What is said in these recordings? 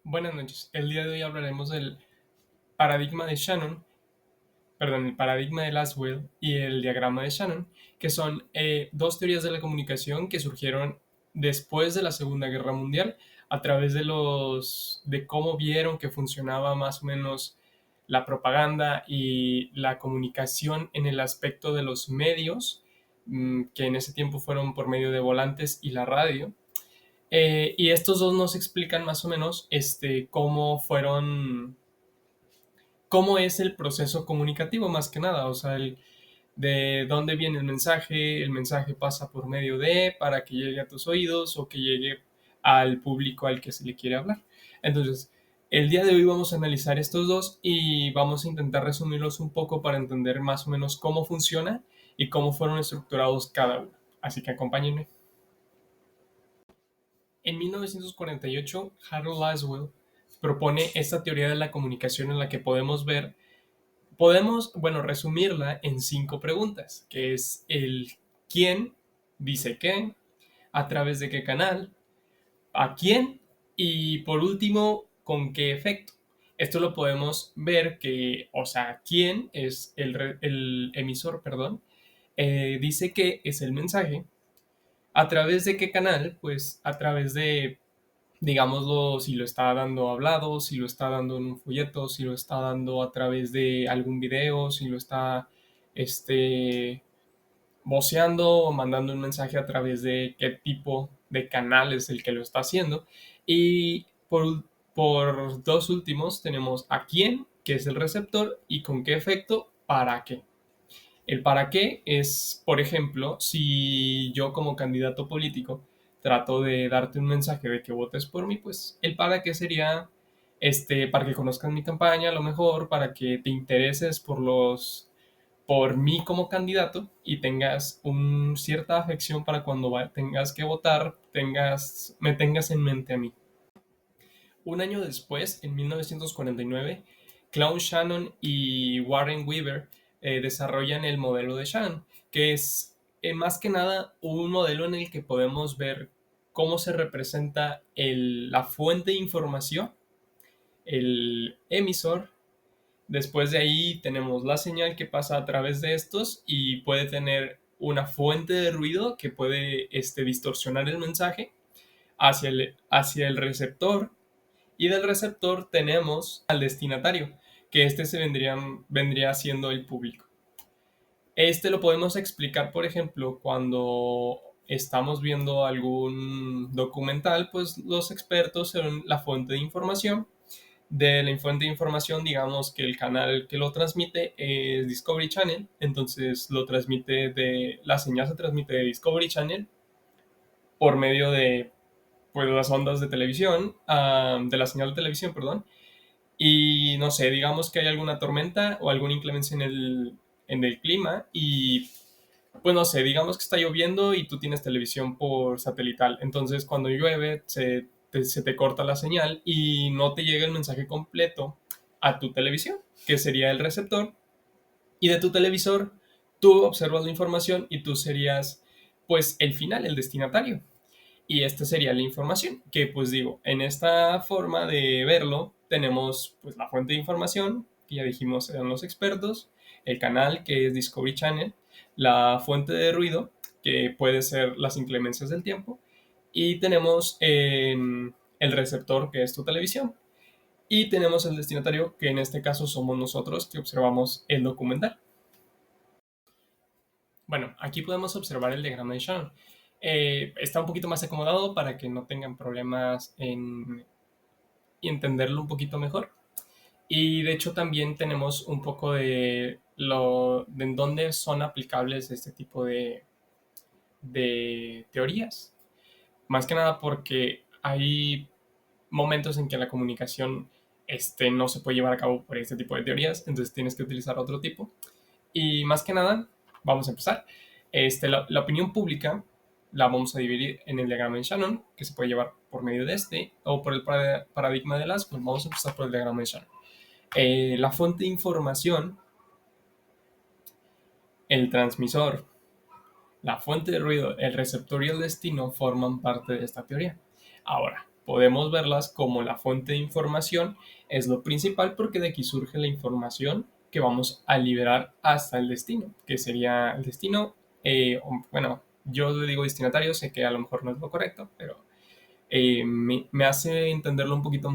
Buenas noches. El día de hoy hablaremos del paradigma de Shannon, perdón, el paradigma de Laswell y el diagrama de Shannon, que son dos teorías de la comunicación que surgieron después de la Segunda Guerra Mundial a través de cómo vieron que funcionaba más o menos la propaganda y la comunicación en el aspecto de los medios, que en ese tiempo fueron por medio de volantes y la radio. Y estos dos nos explican más o menos cómo es el proceso comunicativo más que nada, o sea, de dónde viene el mensaje pasa por medio de, para que llegue a tus oídos o que llegue al público al que se le quiere hablar. Entonces, el día de hoy vamos a analizar estos dos y vamos a intentar resumirlos un poco para entender más o menos cómo funciona y cómo fueron estructurados cada uno. Así que acompáñenme. En 1948, Harold Laswell propone esta teoría de la comunicación en la que podemos resumirla en cinco preguntas, que es el quién dice qué, a través de qué canal, a quién y por último, con qué efecto. Esto lo podemos ver que, o sea, quién es el emisor, perdón, dice que es el mensaje, a través de qué canal, pues a través de digámoslo, si lo está dando hablado, si lo está dando en un folleto, si lo está dando a través de algún video, si lo está este, voceando o mandando un mensaje a través de qué tipo de canal es el que lo está haciendo. Y por dos últimos tenemos a quién, que es el receptor, y con qué efecto, para qué. El para qué es, por ejemplo, si yo como candidato político trato de darte un mensaje de que votes por mí, pues el para qué sería para que conozcan mi campaña, a lo mejor, para que te intereses por mí como candidato y tengas cierta afección para cuando tengas que votar, me tengas en mente a mí. Un año después, en 1949, Claude Shannon y Warren Weaver desarrollan el modelo de Shannon, que es más que nada un modelo en el que podemos ver cómo se representa la fuente de información, el emisor. Después de ahí tenemos la señal que pasa a través de estos y puede tener una fuente de ruido que puede distorsionar el mensaje hacia el receptor, y del receptor tenemos al destinatario, que vendría siendo el público. Lo podemos explicar, por ejemplo, cuando estamos viendo algún documental, pues los expertos son la fuente de información. De la fuente de información, digamos que el canal que lo transmite es Discovery Channel, entonces la señal se transmite de Discovery Channel por medio de pues las ondas de televisión, de la señal de televisión, perdón. Y no sé, digamos que hay alguna tormenta o alguna inclemencia en el clima y pues no sé, digamos que está lloviendo y tú tienes televisión por satelital. Entonces cuando llueve se te corta la señal y no te llega el mensaje completo a tu televisión, que sería el receptor. Y de tu televisor tú observas la información y tú serías pues el final, el destinatario. Y esta sería la información, que pues digo, en esta forma de verlo tenemos pues la fuente de información, que ya dijimos eran los expertos, el canal que es Discovery Channel, la fuente de ruido, que puede ser las inclemencias del tiempo, y tenemos el receptor, que es tu televisión, y tenemos el destinatario, que en este caso somos nosotros que observamos el documental. Bueno, aquí podemos observar el diagrama de Shannon. Está un poquito más acomodado para que no tengan problemas en entenderlo un poquito mejor. Y de hecho también tenemos un poco de en dónde son aplicables este tipo de teorías. Más que nada porque hay momentos en que la comunicación no se puede llevar a cabo por este tipo de teorías, entonces tienes que utilizar otro tipo. Y más que nada, vamos a empezar. La opinión pública la vamos a dividir en el diagrama de Shannon, que se puede llevar por medio de o por el paradigma de Laswell. Vamos a empezar por el diagrama de Shannon. La fuente de información, el transmisor, la fuente de ruido, el receptor y el destino forman parte de esta teoría. Ahora, podemos verlas como la fuente de información, es lo principal porque de aquí surge la información que vamos a liberar hasta el destino, que sería el destino, bueno, yo le digo destinatario, sé que a lo mejor no es lo correcto, pero me hace entenderlo un poquito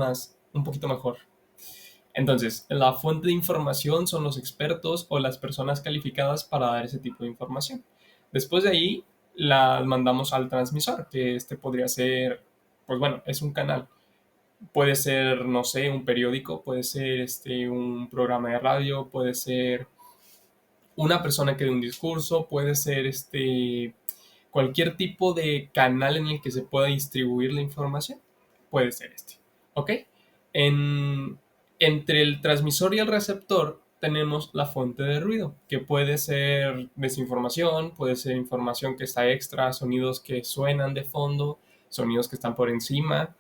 mejor. Entonces, la fuente de información son los expertos o las personas calificadas para dar ese tipo de información. Después de ahí, la mandamos al transmisor, que este podría ser, pues bueno, es un canal. Puede ser, no sé, un periódico, puede ser un programa de radio, puede ser una persona que dé un discurso, puede ser cualquier tipo de canal en el que se pueda distribuir la información, puede ser ¿ok? En, Entre el transmisor y el receptor tenemos la fuente de ruido, que puede ser desinformación, puede ser información que está extra, sonidos que suenan de fondo, sonidos que están por encima,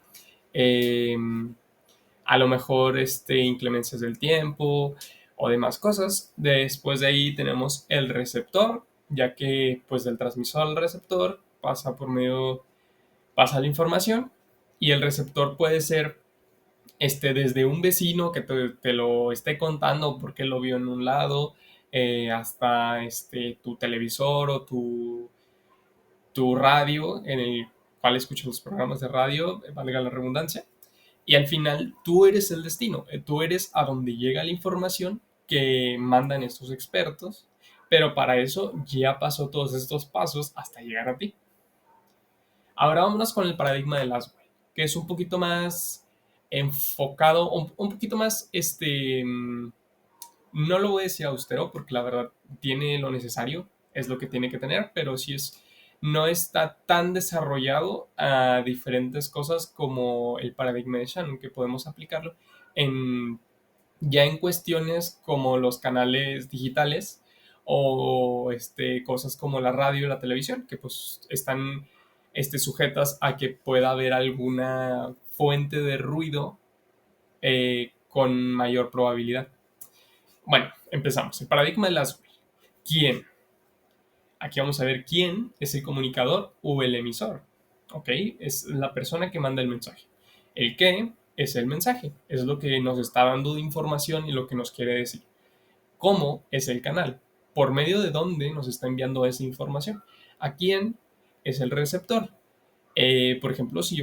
eh, a lo mejor inclemencias del tiempo o demás cosas. Después de ahí tenemos el receptor, ya que pues del transmisor al receptor pasa la información, y el receptor puede ser desde un vecino que te lo esté contando porque lo vio en un lado, hasta tu televisor o tu radio en el cual escuchas los programas de radio, valga la redundancia. Y al final tú eres el destino, tú eres a donde llega la información que mandan estos expertos, pero para eso ya pasó todos estos pasos hasta llegar a ti. Ahora vámonos con el paradigma de Laswell, que es un poquito más enfocado, un poquito más, no lo voy a decir austero, porque la verdad tiene lo necesario, es lo que tiene que tener, pero sí no está tan desarrollado a diferentes cosas como el paradigma de Shannon, que podemos aplicarlo en, ya en cuestiones como los canales digitales o cosas como la radio y la televisión, que pues están sujetas a que pueda haber alguna fuente de ruido con mayor probabilidad. Bueno, empezamos. El paradigma de Laswell. ¿Quién? Aquí vamos a ver quién es el comunicador o el emisor. ¿Ok? Es la persona que manda el mensaje. El qué es el mensaje. Es lo que nos está dando de información y lo que nos quiere decir. ¿Cómo es el canal? ¿Por medio de dónde nos está enviando esa información? ¿A quién es el receptor? Por ejemplo, si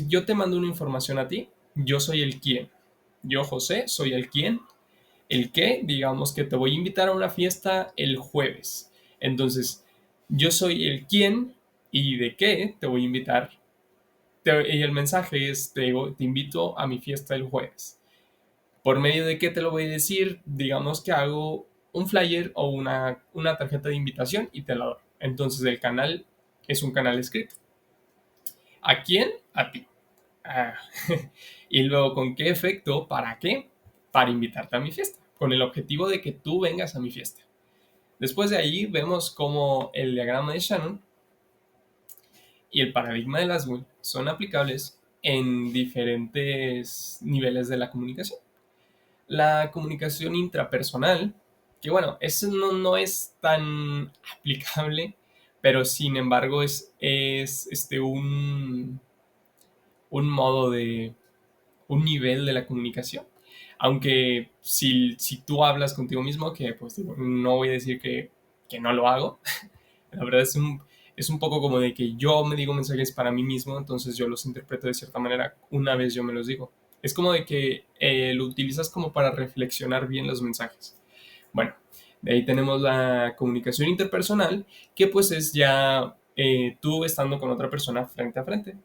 yo te mando una información a ti, yo soy el quién. Yo, José, soy el quién. El qué, digamos que te voy a invitar a una fiesta el jueves. Entonces, yo soy el quién y de qué te voy a invitar. Y el mensaje es, te invito a mi fiesta el jueves. ¿Por medio de qué te lo voy a decir? Digamos que hago un flyer o una tarjeta de invitación y te la doy. Entonces, el canal es un canal escrito. ¿A quién? A ti. Ah, y luego, ¿con qué efecto? ¿Para qué? Para invitarte a mi fiesta, con el objetivo de que tú vengas a mi fiesta. Después de ahí vemos cómo el diagrama de Shannon y el paradigma de Laswell son aplicables en diferentes niveles de la comunicación. La comunicación intrapersonal, que bueno, eso no es tan aplicable, pero sin embargo es un modo de un nivel de la comunicación. Aunque si tú hablas contigo mismo, que pues digo, no voy a decir que no lo hago, la verdad es un poco como de que yo me digo mensajes para mí mismo, entonces yo los interpreto de cierta manera una vez yo me los digo. Es como de que lo utilizas como para reflexionar bien los mensajes. Bueno, de ahí tenemos la comunicación interpersonal, que pues es ya tú estando con otra persona frente a frente.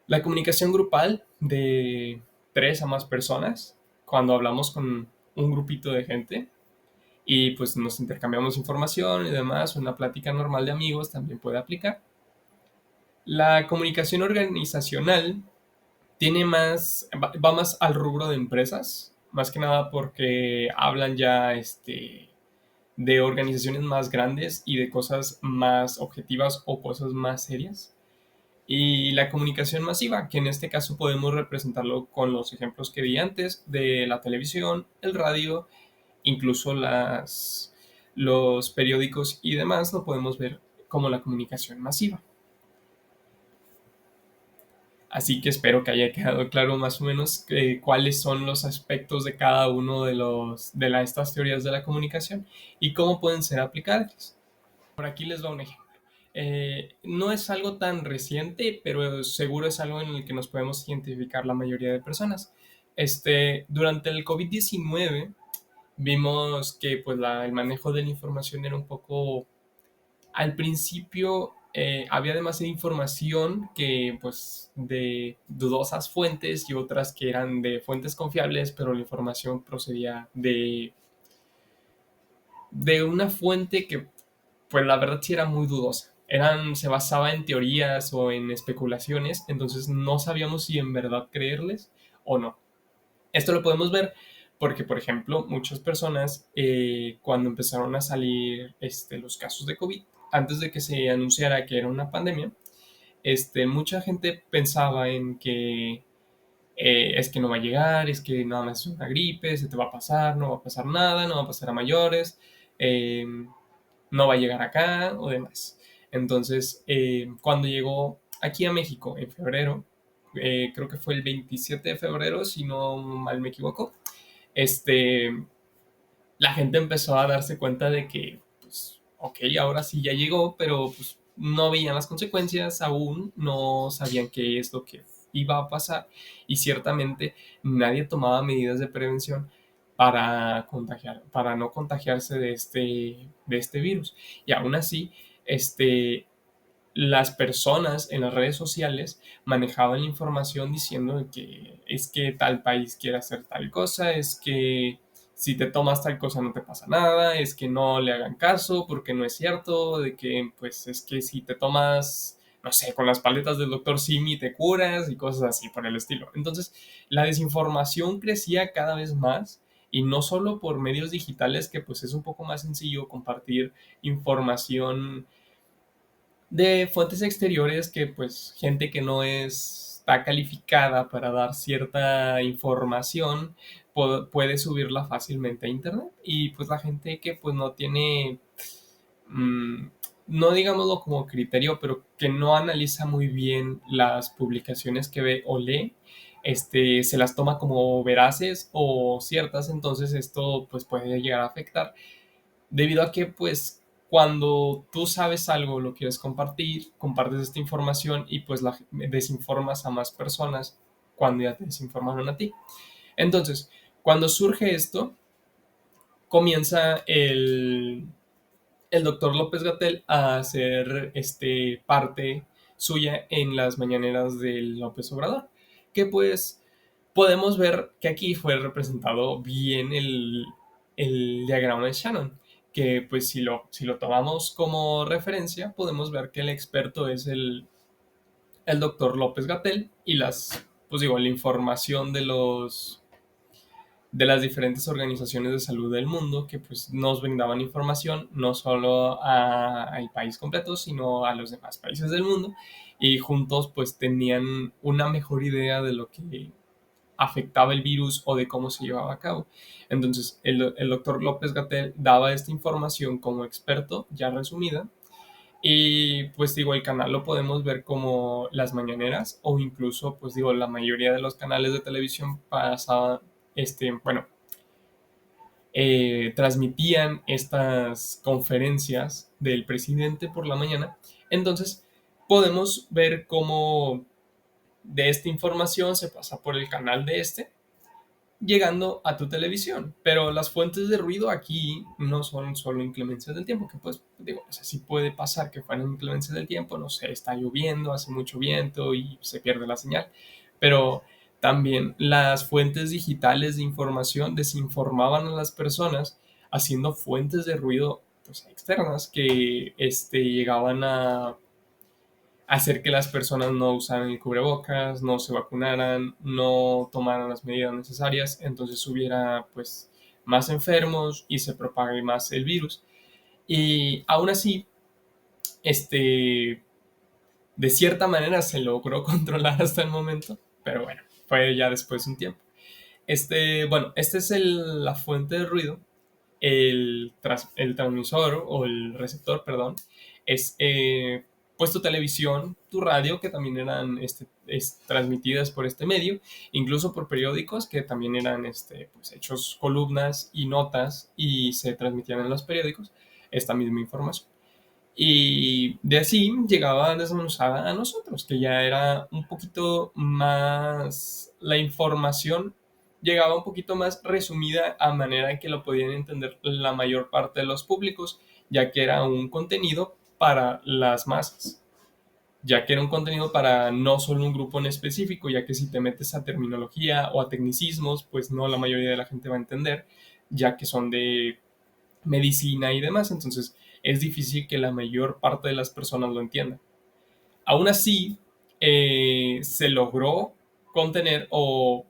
La comunicación grupal de tres a más personas, cuando hablamos con un grupito de gente y pues nos intercambiamos información y demás, una plática normal de amigos también puede aplicar. La comunicación organizacional va más al rubro de empresas, más que nada porque hablan ya de organizaciones más grandes y de cosas más objetivas o cosas más serias. Y la comunicación masiva, que en este caso podemos representarlo con los ejemplos que di antes de la televisión, el radio, incluso los periódicos y demás, lo podemos ver como la comunicación masiva. Así que espero que haya quedado claro más o menos cuáles son los aspectos de cada uno de estas teorías de la comunicación y cómo pueden ser aplicables. Por aquí les va un ejemplo. No es algo tan reciente, pero seguro es algo en el que nos podemos identificar la mayoría de personas. Durante el COVID-19 vimos que pues, el manejo de la información era un poco. Al principio había demasiada información que pues de dudosas fuentes y otras que eran de fuentes confiables, pero la información procedía de una fuente que pues la verdad sí era muy dudosa. Se basaba en teorías o en especulaciones, entonces no sabíamos si en verdad creerles o no. Esto lo podemos ver porque, por ejemplo, muchas personas cuando empezaron a salir los casos de COVID, antes de que se anunciara que era una pandemia, mucha gente pensaba en que es que no va a llegar, es que nada más es una gripe, se te va a pasar, no va a pasar nada, no va a pasar a mayores, eh, no va a llegar acá o demás. Entonces, cuando llegó aquí a México en febrero, creo que fue el 27 de febrero, si no mal me equivoco, este, la gente empezó a darse cuenta de que, pues, ok, ahora sí ya llegó, pero pues no veían las consecuencias aún, no sabían qué es lo que iba a pasar y ciertamente nadie tomaba medidas de prevención para no contagiarse de este virus. Y aún así, las personas en las redes sociales manejaban la información diciendo que es que tal país quiere hacer tal cosa, es que si te tomas tal cosa no te pasa nada, es que no le hagan caso porque no es cierto, de que pues es que si te tomas, no sé, con las paletas del doctor Simi te curas y cosas así por el estilo. Entonces, la desinformación crecía cada vez más y no solo por medios digitales que pues es un poco más sencillo compartir información de fuentes exteriores que pues gente que no está calificada para dar cierta información puede subirla fácilmente a internet y pues la gente que pues no tiene mm, no digámoslo como criterio, pero que no analiza muy bien las publicaciones que ve o lee, se las toma como veraces o ciertas, entonces esto pues puede llegar a afectar debido a que pues cuando tú sabes algo, lo quieres compartir, compartes esta información y pues desinformas a más personas cuando ya te desinformaron a ti. Entonces, cuando surge esto, comienza el doctor López Gatel a hacer parte suya en las mañaneras del López Obrador, que pues podemos ver que aquí fue representado bien el diagrama de Shannon, que pues si lo tomamos como referencia, podemos ver que el experto es el doctor López Gatel y pues digo, la información de las diferentes organizaciones de salud del mundo que pues nos brindaban información no solo al país completo, sino a los demás países del mundo y juntos pues tenían una mejor idea de lo que afectaba el virus o de cómo se llevaba a cabo. Entonces, el doctor López Gatel daba esta información como experto, ya resumida, y pues digo, el canal lo podemos ver como las mañaneras o incluso, pues digo, la mayoría de los canales de televisión pasaban, bueno, transmitían estas conferencias del presidente por la mañana. Entonces, podemos ver cómo de esta información se pasa por el canal de llegando a tu televisión. Pero las fuentes de ruido aquí no son solo inclemencias del tiempo, que pues digo, o sea, sí puede pasar que fueran inclemencias del tiempo, no sé, está lloviendo, hace mucho viento y se pierde la señal, pero también las fuentes digitales de información desinformaban a las personas haciendo fuentes de ruido pues, externas que llegaban a hacer que las personas no usaran el cubrebocas, no se vacunaran, no tomaran las medidas necesarias, entonces hubiera pues más enfermos y se propague más el virus. Y aún así, de cierta manera se logró controlar hasta el momento, pero bueno, fue ya después de un tiempo. Bueno, esta es la fuente de ruido. El transmisor o el receptor, perdón, es pues tu televisión, tu radio, que también eran transmitidas por este medio, incluso por periódicos que también eran pues, hechos columnas y notas y se transmitían en los periódicos esta misma información. Y de así llegaba desmenuzada a nosotros, que ya era un poquito más, la información llegaba un poquito más resumida a manera que lo podían entender la mayor parte de los públicos, ya que era un contenido para las masas, ya que era un contenido para no solo un grupo en específico, ya que si te metes a terminología o a tecnicismos, pues no la mayoría de la gente va a entender, ya que son de medicina y demás, entonces es difícil que la mayor parte de las personas lo entiendan. Aún así, se logró contener o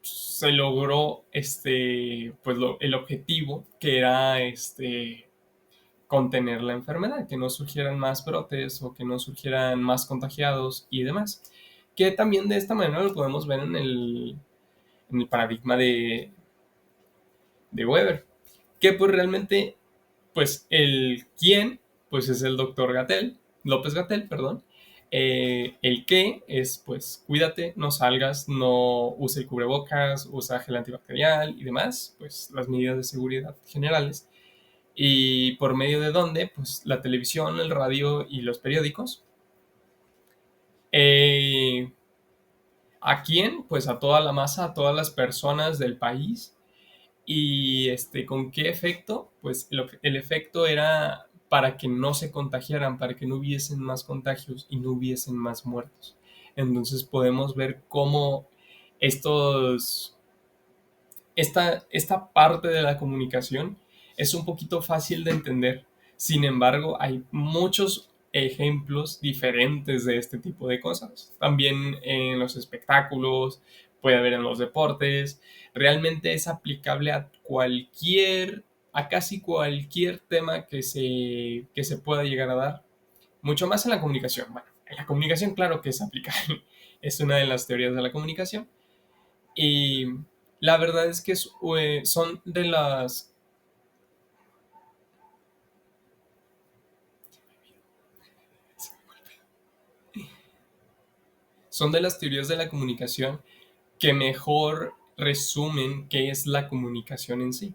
se logró pues el objetivo que era contener la enfermedad, que no surgieran más brotes o que no surgieran más contagiados y demás. Que también de esta manera lo podemos ver en el paradigma de Weber, que pues realmente pues el quién, pues es el doctor Gatel, López Gatel, perdón. El qué es, pues, cuídate, no salgas, no use el cubrebocas, usa gel antibacterial y demás, pues, las medidas de seguridad generales. Y por medio de dónde, pues, la televisión, el radio y los periódicos. Eh, ¿A quién? Pues a toda la masa, a todas las personas del país. ¿Y con qué efecto? Pues el efecto era para que no se contagiaran, para que no hubiesen más contagios y no hubiesen más muertos. Entonces podemos ver cómo estos, esta parte de la comunicación es un poquito fácil de entender. Sin embargo, hay muchos ejemplos diferentes de este tipo de cosas. También en los espectáculos, puede haber en los deportes. Realmente es aplicable a casi cualquier tema que se pueda llegar a dar. Mucho más en la comunicación. Bueno, en la comunicación claro que es aplicable. Es una de las teorías de la comunicación. Y la verdad es que son de son de las teorías de la comunicación que mejor resumen qué es la comunicación en sí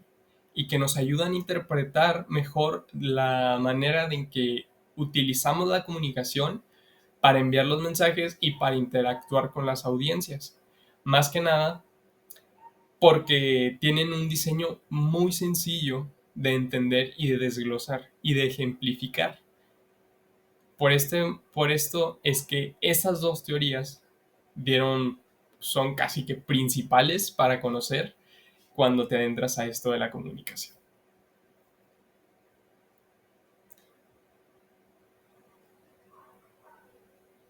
y que nos ayudan a interpretar mejor la manera en que utilizamos la comunicación para enviar los mensajes y para interactuar con las audiencias. Más que nada porque tienen un diseño muy sencillo de entender y de desglosar y de ejemplificar. Por esto es que esas dos teorías son casi que principales para conocer cuando te adentras a esto de la comunicación.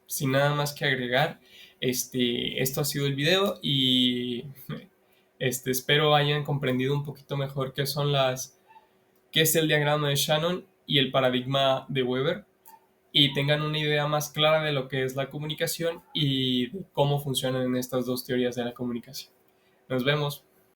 Sin nada más que agregar, esto ha sido el video y espero hayan comprendido un poquito mejor qué es el diagrama de Shannon y el paradigma de Weber y tengan una idea más clara de lo que es la comunicación y cómo funcionan estas dos teorías de la comunicación. Nos vemos.